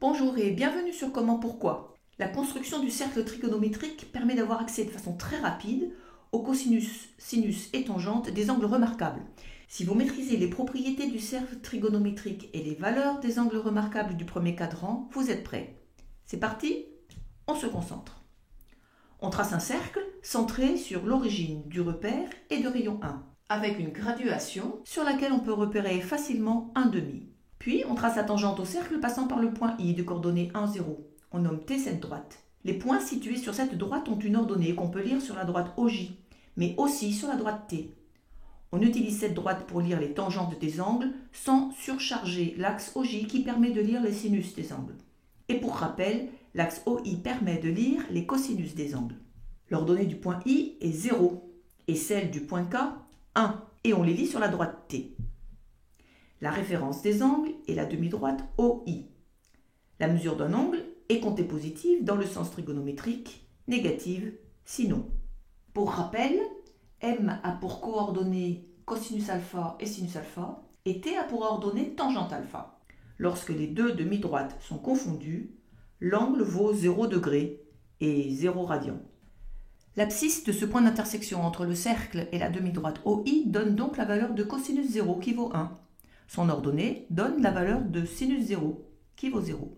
Bonjour et bienvenue sur Comment Pourquoi. La construction du cercle trigonométrique permet d'avoir accès de façon très rapide aux cosinus, sinus et tangentes des angles remarquables. Si vous maîtrisez les propriétés du cercle trigonométrique et les valeurs des angles remarquables du premier quadrant, vous êtes prêts. C'est parti, on se concentre. On trace un cercle centré sur l'origine du repère et de rayon 1, avec une graduation sur laquelle on peut repérer facilement un demi. Puis, on trace la tangente au cercle passant par le point I de coordonnées 1, 0. On nomme T cette droite. Les points situés sur cette droite ont une ordonnée qu'on peut lire sur la droite OJ, mais aussi sur la droite T. On utilise cette droite pour lire les tangentes des angles sans surcharger l'axe OJ qui permet de lire les sinus des angles. Et pour rappel, l'axe OI permet de lire les cosinus des angles. L'ordonnée du point I est 0 et celle du point K 1 et on les lit sur la droite T. La référence des angles est la demi-droite OI. La mesure d'un angle est comptée positive dans le sens trigonométrique, négative sinon. Pour rappel, M a pour coordonnées cosinus alpha et sinus alpha et T a pour ordonnée tangente alpha. Lorsque les deux demi-droites sont confondues, l'angle vaut 0 degré et 0 radian. L'abscisse de ce point d'intersection entre le cercle et la demi-droite OI donne donc la valeur de cosinus 0 qui vaut 1. Son ordonnée donne la valeur de sinus 0 qui vaut 0.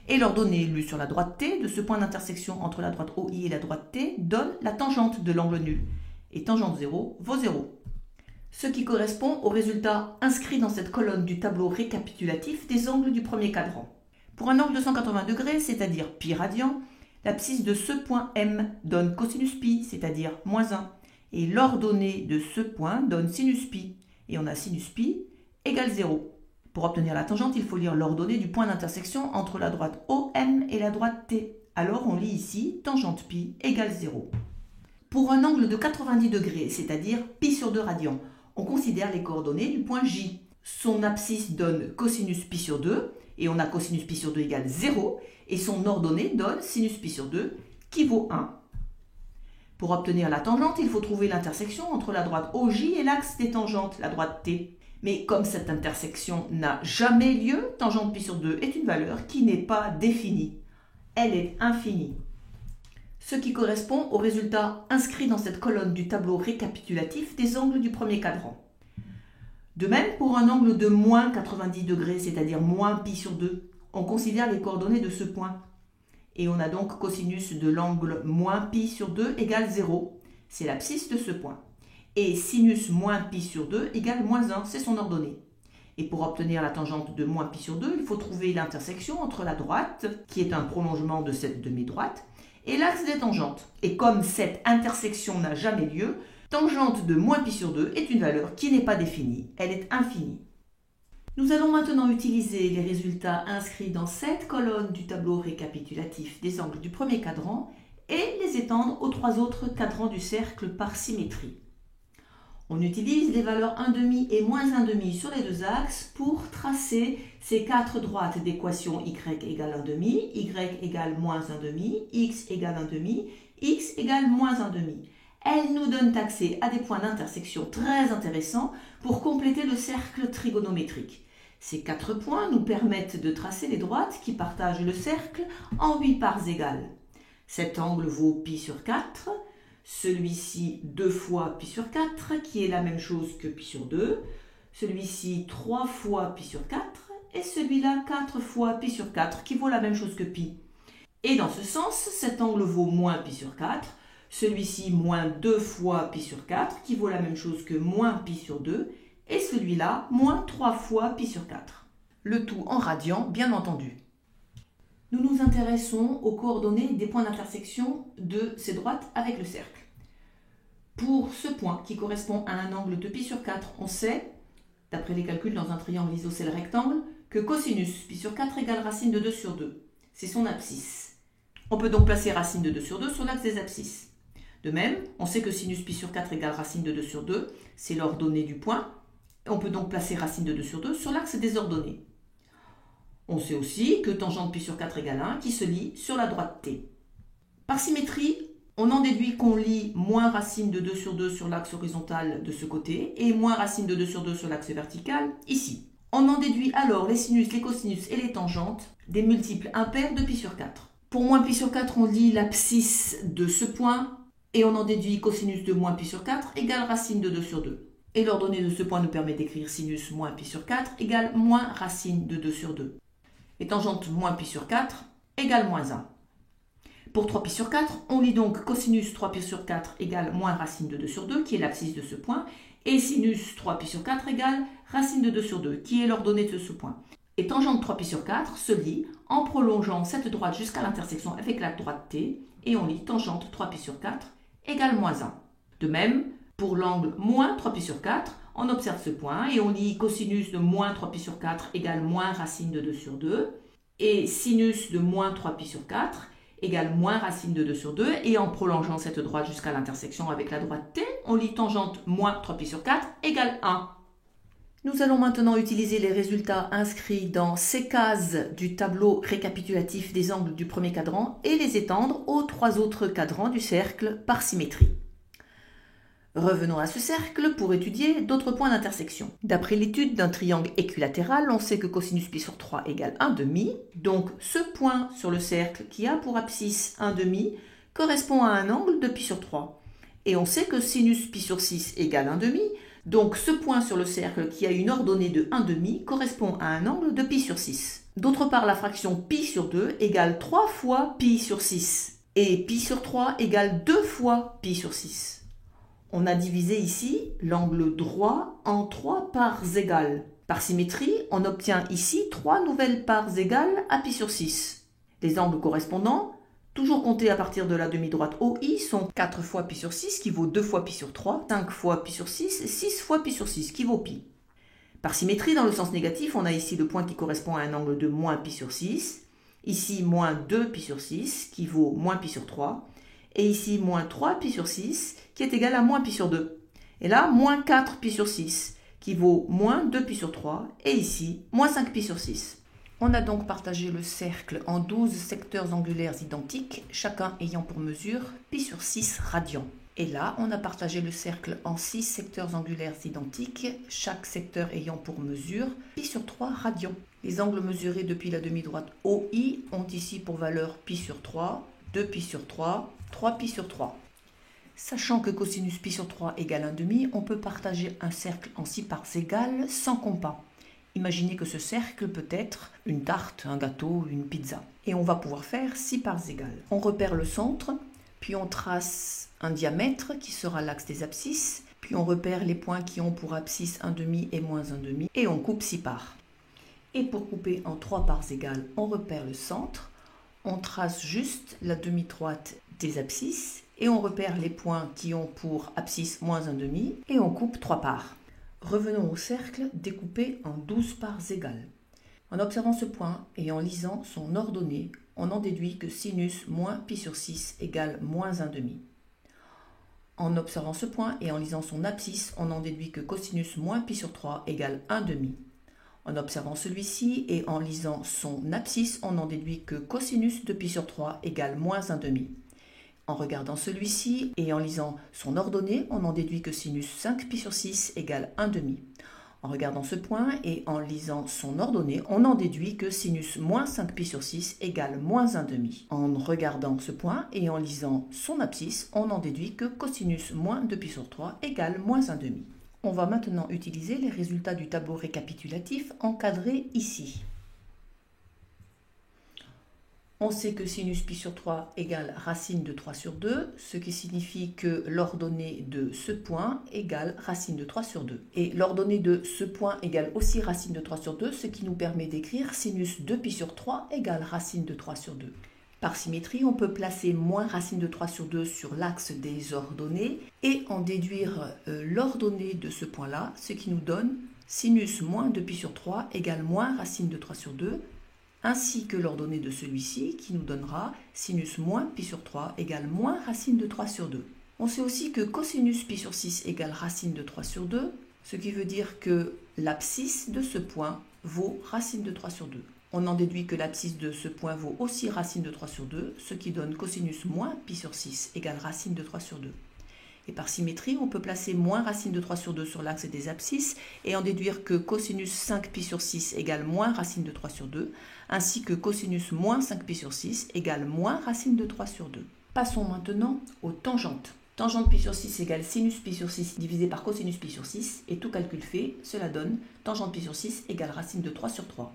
Et l'ordonnée lue sur la droite T de ce point d'intersection entre la droite OI et la droite T donne la tangente de l'angle nul. Et tangente 0 vaut 0. Ce qui correspond au résultat inscrit dans cette colonne du tableau récapitulatif des angles du premier quadrant. Pour un angle de 180 degrés, c'est-à-dire pi radian, l'abscisse de ce point M donne cosinus pi, c'est-à-dire moins 1. Et l'ordonnée de ce point donne sinus pi. Et on a sinus pi égale 0. Pour obtenir la tangente, il faut lire l'ordonnée du point d'intersection entre la droite OM et la droite T. Alors on lit ici tangente pi égale 0. Pour un angle de 90 degrés, c'est-à-dire pi sur 2 radians, on considère les coordonnées du point J. Son abscisse donne cosinus pi sur 2, et on a cosinus pi sur 2 égale 0, et son ordonnée donne sinus pi sur 2, qui vaut 1. Pour obtenir la tangente, il faut trouver l'intersection entre la droite OJ et l'axe des tangentes, la droite T. Mais comme cette intersection n'a jamais lieu, tangente pi sur 2 est une valeur qui n'est pas définie. Elle est infinie. Ce qui correspond au résultat inscrit dans cette colonne du tableau récapitulatif des angles du premier quadrant. De même, pour un angle de moins 90 degrés, c'est-à-dire moins pi sur 2, on considère les coordonnées de ce point. Et on a donc cosinus de l'angle moins pi sur 2 égale 0. C'est l'abscisse de ce point. Et sinus moins pi sur 2 égale moins 1, c'est son ordonnée. Et pour obtenir la tangente de moins pi sur 2, il faut trouver l'intersection entre la droite, qui est un prolongement de cette demi-droite, et l'axe des tangentes. Et comme cette intersection n'a jamais lieu, tangente de moins pi sur 2 est une valeur qui n'est pas définie, elle est infinie. Nous allons maintenant utiliser les résultats inscrits dans cette colonne du tableau récapitulatif des angles du premier quadrant et les étendre aux 3 autres cadrans du cercle par symétrie. On utilise les valeurs 1,5 et moins 1,5 sur les deux axes pour tracer ces 4 droites d'équation y égale 1,5, y égale moins 1,5, x égale 1,5, x égale moins 1,5. Elles nous donnent accès à des points d'intersection très intéressants pour compléter le cercle trigonométrique. Ces 4 points nous permettent de tracer les droites qui partagent le cercle en 8 parts égales. Cet angle vaut pi sur 4. Celui-ci 2 fois pi sur 4, qui est la même chose que pi sur 2. Celui-ci 3 fois pi sur 4. Et celui-là 4 fois pi sur 4, qui vaut la même chose que pi. Et dans ce sens, cet angle vaut moins pi sur 4. Celui-ci moins 2 fois pi sur 4, qui vaut la même chose que moins pi sur 2. Et celui-là moins 3 fois pi sur 4. Le tout en radians, bien entendu. Nous nous intéressons aux coordonnées des points d'intersection de ces droites avec le cercle. Pour ce point qui correspond à un angle de pi sur 4, on sait, d'après les calculs dans un triangle isocèle rectangle, que cosinus pi sur 4 égale racine de 2 sur 2. C'est son abscisse. On peut donc placer racine de 2 sur 2 sur l'axe des abscisses. De même, on sait que sinus pi sur 4 égale racine de 2 sur 2, c'est l'ordonnée du point. On peut donc placer racine de 2 sur 2 sur l'axe des ordonnées. On sait aussi que tangente pi sur 4 égale 1 qui se lit sur la droite T. Par symétrie, on en déduit qu'on lit moins racine de 2 sur 2 sur l'axe horizontal de ce côté et moins racine de 2 sur 2 sur l'axe vertical ici. On en déduit alors les sinus, les cosinus et les tangentes des multiples impairs de pi sur 4. Pour moins pi sur 4, on lit l'abscisse de ce point et on en déduit cosinus de moins pi sur 4 égale racine de 2 sur 2. Et l'ordonnée de ce point nous permet d'écrire sinus moins pi sur 4 égale moins racine de 2 sur 2. Et tangente moins pi sur 4 égale moins 1. Pour 3 pi sur 4, on lit donc cosinus 3 pi sur 4 égale moins racine de 2 sur 2, qui est l'abscisse de ce point, et sinus 3 pi sur 4 égale racine de 2 sur 2, qui est l'ordonnée de ce point. Et tangente 3 pi sur 4 se lit en prolongeant cette droite jusqu'à l'intersection avec la droite T, et on lit tangente 3 pi sur 4 égale moins 1. De même, pour l'angle moins 3 pi sur 4, on observe ce point et on lit cosinus de moins 3 pi sur 4 égale moins racine de 2 sur 2, et sinus de moins 3 pi sur 4 égale moins racine de 2 sur 2, et en prolongeant cette droite jusqu'à l'intersection avec la droite T, on lit tangente moins 3 pi sur 4 égale 1. Nous allons maintenant utiliser les résultats inscrits dans ces cases du tableau récapitulatif des angles du premier cadran et les étendre aux 3 autres cadrans du cercle par symétrie. Revenons à ce cercle pour étudier d'autres points d'intersection. D'après l'étude d'un triangle équilatéral, on sait que cosinus pi sur 3 égale 1/2. Donc ce point sur le cercle qui a pour abscisse 1/2 correspond à un angle de pi sur 3. Et on sait que sinus pi sur 6 égale 1/2. Donc ce point sur le cercle qui a une ordonnée de 1/2 correspond à un angle de pi sur 6. D'autre part, la fraction pi sur 2 égale 3 fois pi sur 6. Et pi sur 3 égale 2 fois pi sur 6. On a divisé ici l'angle droit en 3 parts égales. Par symétrie, on obtient ici 3 nouvelles parts égales à pi sur 6. Les angles correspondants, toujours comptés à partir de la demi-droite OI, sont 4 fois pi sur 6 qui vaut 2 fois pi sur 3, 5 fois pi sur 6 et 6 fois pi sur 6 qui vaut pi. Par symétrie, dans le sens négatif, on a ici le point qui correspond à un angle de moins pi sur 6, ici moins 2 pi sur 6 qui vaut moins pi sur 3, et ici moins 3 pi sur 6 qui est égal à moins pi sur 2. Et là, moins 4 pi sur 6 qui vaut moins 2 pi sur 3, et ici, moins 5 pi sur 6. On a donc partagé le cercle en 12 secteurs angulaires identiques, chacun ayant pour mesure pi sur 6 radians. Et là, on a partagé le cercle en 6 secteurs angulaires identiques, chaque secteur ayant pour mesure pi sur 3 radians. Les angles mesurés depuis la demi-droite OI ont ici pour valeur pi sur 3, 2 pi sur 3, 3 pi sur 3. Sachant que cosinus pi sur 3 égale 1/2, on peut partager un cercle en 6 parts égales sans compas. Imaginez que ce cercle peut être une tarte, un gâteau, une pizza. Et on va pouvoir faire 6 parts égales. On repère le centre, puis on trace un diamètre qui sera l'axe des abscisses, puis on repère les points qui ont pour abscisse 1/2 et moins 1/2, et on coupe 6 parts. Et pour couper en 3 parts égales, on repère le centre, on trace juste la demi-droite des abscisses, et on repère les points qui ont pour abscisse moins 1/2 et on coupe 3 parts. Revenons au cercle découpé en 12 parts égales. En observant ce point et en lisant son ordonnée, on en déduit que sinus moins pi sur 6 égale moins 1/2. En observant ce point et en lisant son abscisse, on en déduit que cosinus moins pi sur 3 égale 1/2. En observant celui-ci et en lisant son abscisse, on en déduit que cosinus de pi sur 3 égale moins 1/2. En regardant celui-ci et en lisant son ordonnée, on en déduit que sinus 5 pi sur 6 égale 1/2. En regardant ce point et en lisant son ordonnée, on en déduit que sinus moins 5 pi sur 6 égale moins 1/2. En regardant ce point et en lisant son abscisse, on en déduit que cosinus moins 2 pi sur 3 égale moins 1/2. On va maintenant utiliser les résultats du tableau récapitulatif encadré ici. On sait que sinus pi sur 3 égale racine de 3 sur 2, ce qui signifie que l'ordonnée de ce point égale racine de 3 sur 2. Et l'ordonnée de ce point égale aussi racine de 3 sur 2, ce qui nous permet d'écrire sinus 2 pi sur 3 égale racine de 3 sur 2. Par symétrie, on peut placer moins racine de 3 sur 2 sur l'axe des ordonnées et en déduire l'ordonnée de ce point-là, ce qui nous donne sinus moins 2 pi sur 3 égale moins racine de 3 sur 2, ainsi que l'ordonnée de celui-ci qui nous donnera sinus moins pi sur 3 égale moins racine de 3 sur 2. On sait aussi que cosinus pi sur 6 égale racine de 3 sur 2, ce qui veut dire que l'abscisse de ce point vaut racine de 3 sur 2. On en déduit que l'abscisse de ce point vaut aussi racine de 3 sur 2, ce qui donne cosinus moins pi sur 6 égale racine de 3 sur 2. Et par symétrie, on peut placer moins racine de 3 sur 2 sur l'axe des abscisses et en déduire que cosinus 5π sur 6 égale moins racine de 3 sur 2, ainsi que cosinus moins 5π sur 6 égale moins racine de 3 sur 2. Passons maintenant aux tangentes. Tangente π sur 6 égale sinus π sur 6 divisé par cosinus π sur 6, et tout calcul fait, cela donne tangente π sur 6 égale racine de 3 sur 3.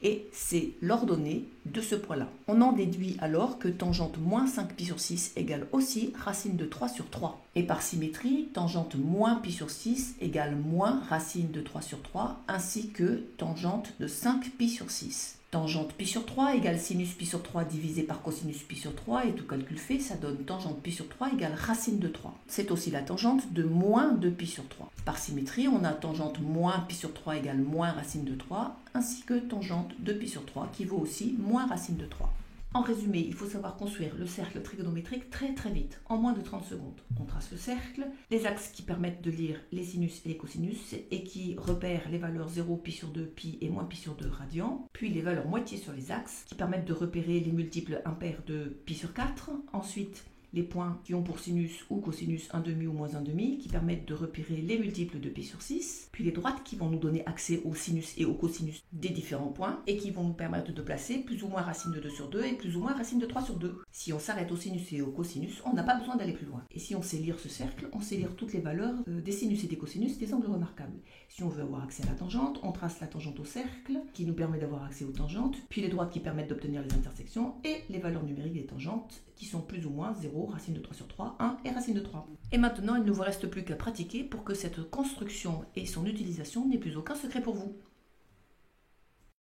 Et c'est l'ordonnée de ce point-là. On en déduit alors que tangente moins 5π sur 6 égale aussi racine de 3 sur 3. Et par symétrie, tangente moins π sur 6 égale moins racine de 3 sur 3, ainsi que tangente de 5π sur 6. Tangente π sur 3 égale sinus π sur 3 divisé par cosinus π sur 3, et tout calcul fait, ça donne tangente π sur 3 égale racine de 3. C'est aussi la tangente de moins 2π sur 3. Par symétrie, on a tangente moins π sur 3 égale moins racine de 3, ainsi que tangente de π sur 3 qui vaut aussi moins racine de 3. En résumé, il faut savoir construire le cercle trigonométrique très vite, en moins de 30 secondes. On trace le cercle, les axes qui permettent de lire les sinus et les cosinus et qui repèrent les valeurs 0, π sur 2, pi et moins π sur 2 radians, puis les valeurs moitié sur les axes qui permettent de repérer les multiples impairs de π sur 4, ensuite les points qui ont pour sinus ou cosinus 1/2 ou moins 1/2 qui permettent de repérer les multiples de π sur 6, puis les droites qui vont nous donner accès aux sinus et aux cosinus des différents points et qui vont nous permettre de placer plus ou moins racine de 2 sur 2 et plus ou moins racine de 3 sur 2. Si on s'arrête aux sinus et aux cosinus, on n'a pas besoin d'aller plus loin. Et si on sait lire ce cercle, on sait lire toutes les valeurs des sinus et des cosinus des angles remarquables. Si on veut avoir accès à la tangente, on trace la tangente au cercle qui nous permet d'avoir accès aux tangentes, puis les droites qui permettent d'obtenir les intersections et les valeurs numériques des tangentes qui sont plus ou moins 0, racine de 3 sur 3, 1 et racine de 3. Et maintenant, il ne vous reste plus qu'à pratiquer pour que cette construction et son utilisation n'aient plus aucun secret pour vous.